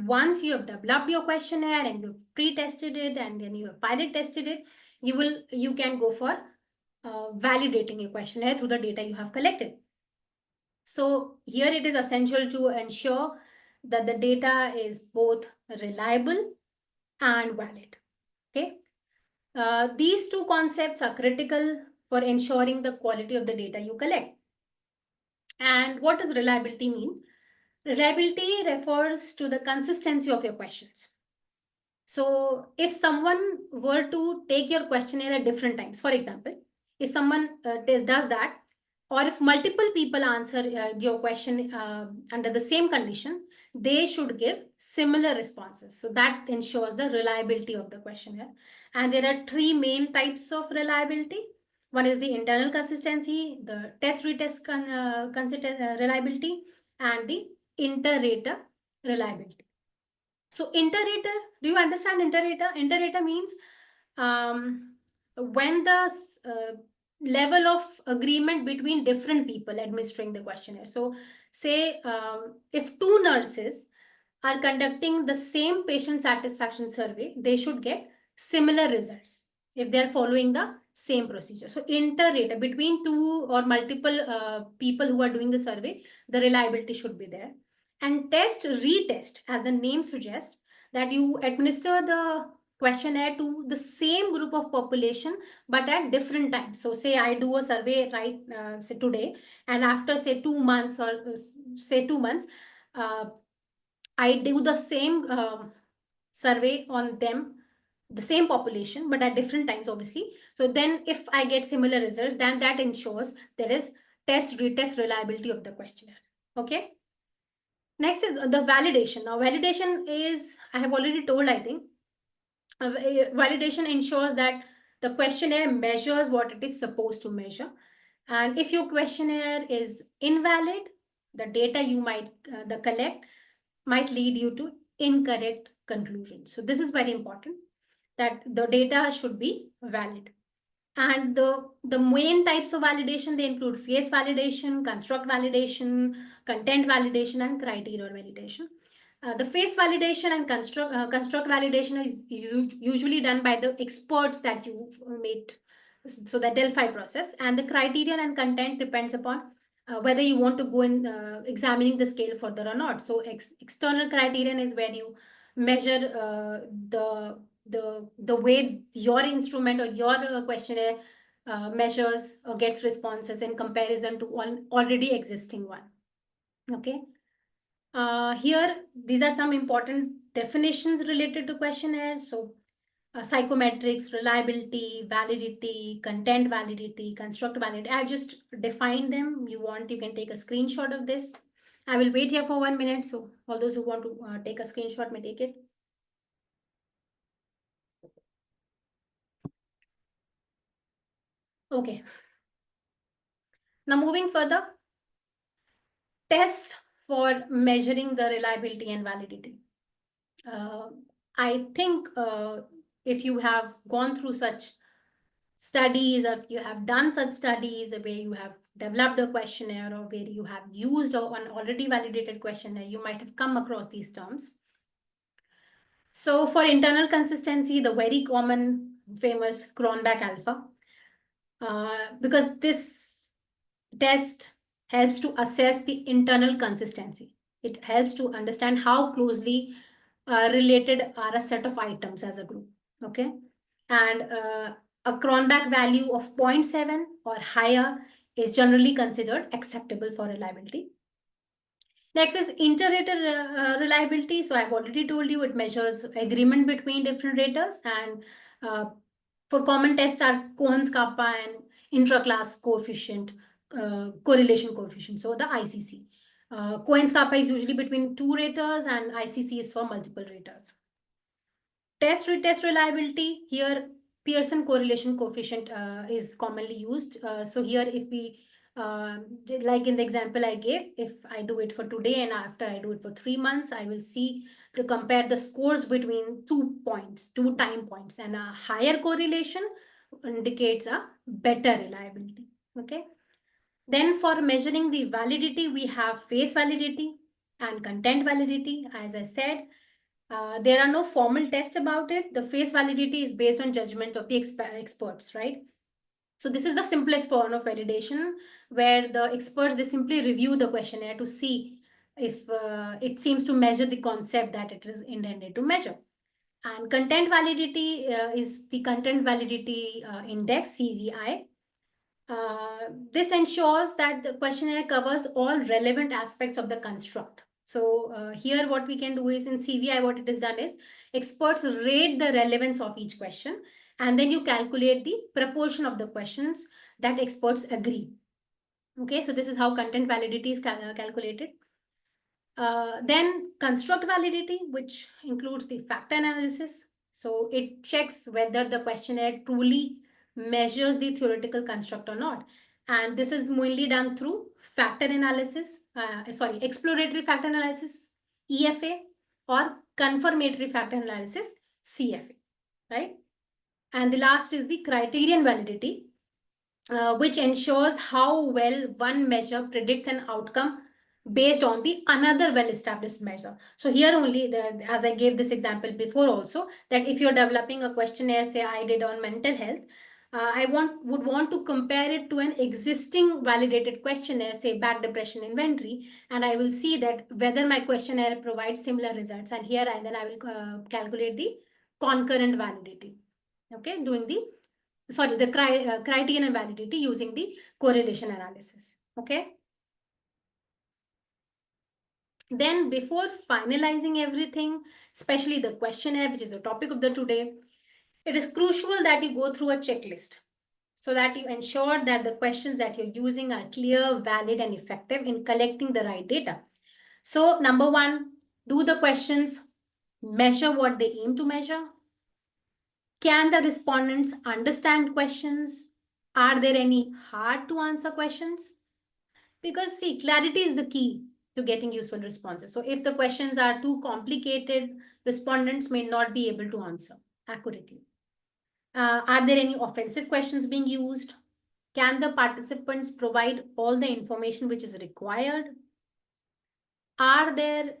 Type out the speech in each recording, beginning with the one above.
once you have developed your questionnaire and you've pre-tested it and then you have pilot tested it, you can go for validating your questionnaire through the data you have collected. So here it is essential to ensure that the data is both reliable and valid. Okay. These two concepts are critical for ensuring the quality of the data you collect. And what does reliability mean? Reliability refers to the consistency of your questions. So if someone were to take your questionnaire at different times, for example, if someone does that, or if multiple people answer your question under the same condition, they should give similar responses. So that ensures the reliability of the questionnaire. And there are three main types of reliability. One is the internal consistency, the test-retest reliability, and the inter-rater reliability. So inter-rater, do you understand inter-rater? Inter-rater means when the level of agreement between different people administering the questionnaire. So say if two nurses are conducting the same patient satisfaction survey, they should get similar results if they're following the same procedure. So inter-rater, between two or multiple people who are doing the survey, the reliability should be there. And retest, as the name suggests, that you administer the questionnaire to the same group of population but at different times. So say I do a survey say today, and after say 2 months or say 2 months, I do the same survey on them, the same population, but at different times, obviously. So then if I get similar results, then that ensures there is retest reliability of the questionnaire. Okay. Next is the validation. Now, validation is, I have already told, I think, validation ensures that the questionnaire measures what it is supposed to measure. And if your questionnaire is invalid, the data you might the collect might lead you to incorrect conclusions. So this is very important, that the data should be valid. And the main types of validation, they include phase validation, construct validation, content validation, and criteria validation. The phase validation and construct validation is usually done by the experts that you made, so the Delphi process. And the criterion and content depends upon whether you want to go in examining the scale further or not. So external criterion is where you measure the way your instrument or your questionnaire measures or gets responses in comparison to one already existing one. Okay. Here, these are some important definitions related to questionnaires. So psychometrics, reliability, validity, content validity, construct validity. I just defined them. You can take a screenshot of this. I will wait here for 1 minute. So all those who want to take a screenshot may take it. Okay. Now moving further, tests for measuring the reliability and validity. I think if you have gone through such studies, or if you have done such studies where you have developed a questionnaire or where you have used an already validated questionnaire, you might have come across these terms. So for internal consistency, the very common famous Cronbach alpha, because this test helps to assess the internal consistency. It helps to understand how closely related are a set of items as a group. Okay. And a Cronbach value of 0.7 or higher is generally considered acceptable for reliability. Next is inter-rater reliability. So I've already told you it measures agreement between different raters, and for common tests are Cohen's kappa and intra-class coefficient, correlation coefficient, so the ICC. Cohen's kappa is usually between two raters and ICC is for multiple raters. Test-retest reliability, here Pearson correlation coefficient is commonly used. So here if we like in the example I gave, if I do it for today and after I do it for 3 months, I will see to compare the scores between 2 points, 2 time points, and a higher correlation indicates a better reliability. Okay. Then for measuring the validity, we have phase validity and content validity. As I said, There are no formal tests about it. The face validity is based on judgment of the experts, right? So this is the simplest form of validation, where the experts, they simply review the questionnaire to see if it seems to measure the concept that it is intended to measure. And content validity is the content validity index, CVI. This ensures that the questionnaire covers all relevant aspects of the construct. So here what we can do is, in CVI, what it is done is experts rate the relevance of each question, and then you calculate the proportion of the questions that experts agree. Okay, so this is how content validity is calculated. Then construct validity, which includes the factor analysis. So it checks whether the questionnaire truly measures the theoretical construct or not. And this is mainly done through factor analysis, exploratory factor analysis, EFA, or confirmatory factor analysis, CFA, right? And the last is the criterion validity, which ensures how well one measure predicts an outcome based on the another well-established measure. So here only, as I gave this example before also, that if you're developing a questionnaire, say I did on mental health, I would want to compare it to an existing validated questionnaire, say back depression inventory, and I will see that whether my questionnaire provides similar results. And here then I will calculate the concurrent validity. Okay, doing the criterion validity using the correlation analysis. Okay. Then before finalizing everything, especially the questionnaire, which is the topic of the today, it is crucial that you go through a checklist so that you ensure that the questions that you're using are clear, valid, and effective in collecting the right data. So number one, do the questions measure what they aim to measure? Can the respondents understand questions? Are there any hard to answer questions? Because see, clarity is the key to getting useful responses. So if the questions are too complicated, respondents may not be able to answer accurately. Are there any offensive questions being used? Can the participants provide all the information which is required? Are there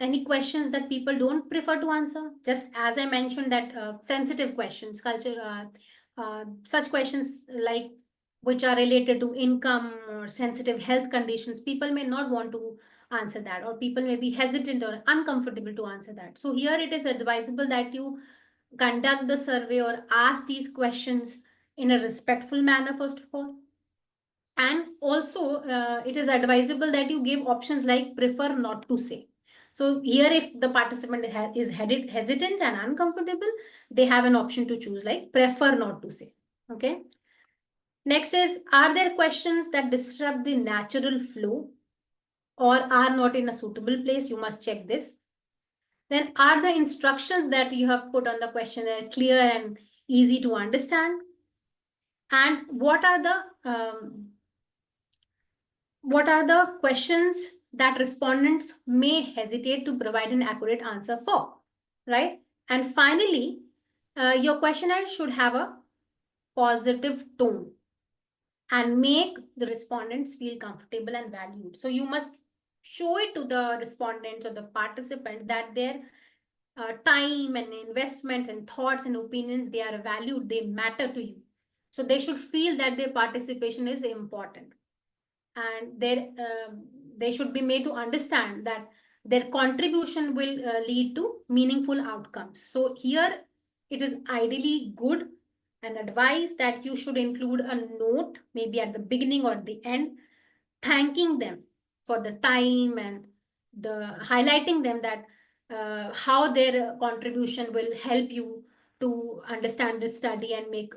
any questions that people don't prefer to answer? Just as I mentioned that sensitive questions, such questions like which are related to income or sensitive health conditions, people may not want to answer that, or people may be hesitant or uncomfortable to answer that. So here it is advisable that you conduct the survey or ask these questions in a respectful manner, first of all. And also, it is advisable that you give options like prefer not to say. So here, if the participant is hesitant and uncomfortable, they have an option to choose like prefer not to say. Okay. Next is, are there questions that disrupt the natural flow or are not in a suitable place? You must check this. Then, are the instructions that you have put on the questionnaire clear and easy to understand? And what are the questions that respondents may hesitate to provide an accurate answer for, right? And finally, your questionnaire should have a positive tone and make the respondents feel comfortable and valued. So you must show it to the respondents or the participants that their time and investment and thoughts and opinions, they are valued, they matter to you. So they should feel that their participation is important, and they should be made to understand that their contribution will lead to meaningful outcomes. So here it is ideally good and advised that you should include a note, maybe at the beginning or the end, thanking them for the time and the highlighting them that how their contribution will help you to understand this study and make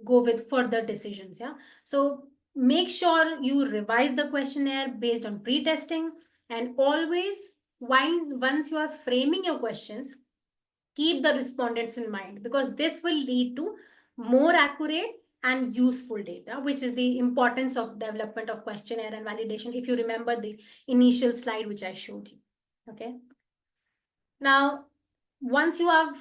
go with further decisions. Yeah, so make sure you revise the questionnaire based on pre-testing, and always, once you are framing your questions, keep the respondents in mind, because this will lead to more accurate and useful data, which is the importance of development of questionnaire and validation, if you remember the initial slide which I showed you. Okay. Now, once you have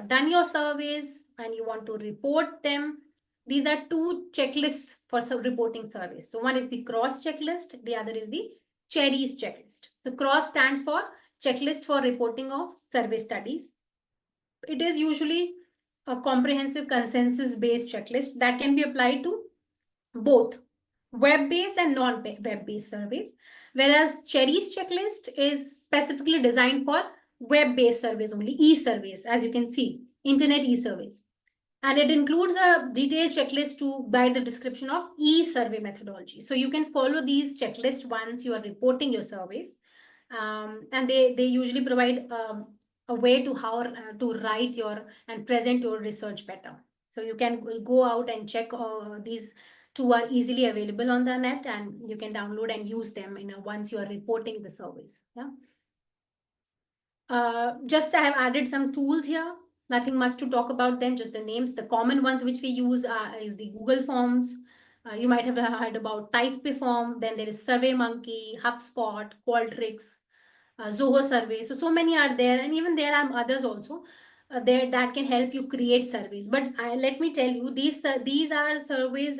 done your surveys and you want to report them, these are two checklists for reporting surveys. So one is the CROSS checklist, the other is the CHERRIES checklist. So CROSS stands for checklist for reporting of survey studies. It is usually a comprehensive consensus-based checklist that can be applied to both web-based and non-web-based surveys, whereas Cherries checklist is specifically designed for web-based surveys only, e-surveys, as you can see, internet e-surveys. And it includes a detailed checklist to guide the description of e-survey methodology. So you can follow these checklists once you are reporting your surveys. And they usually provide a way to how to write your and present your research better. So you can go out and check these two are easily available on the net, and you can download and use them once you are reporting the surveys. Yeah. Just I have added some tools here. Nothing much to talk about them, just the names. The common ones which we use is the Google Forms. You might have heard about Typeform. Then there is SurveyMonkey, HubSpot, Qualtrics, Zoho Survey. So many are there, and even there are others also there that can help you create surveys. But let me tell you, these are surveys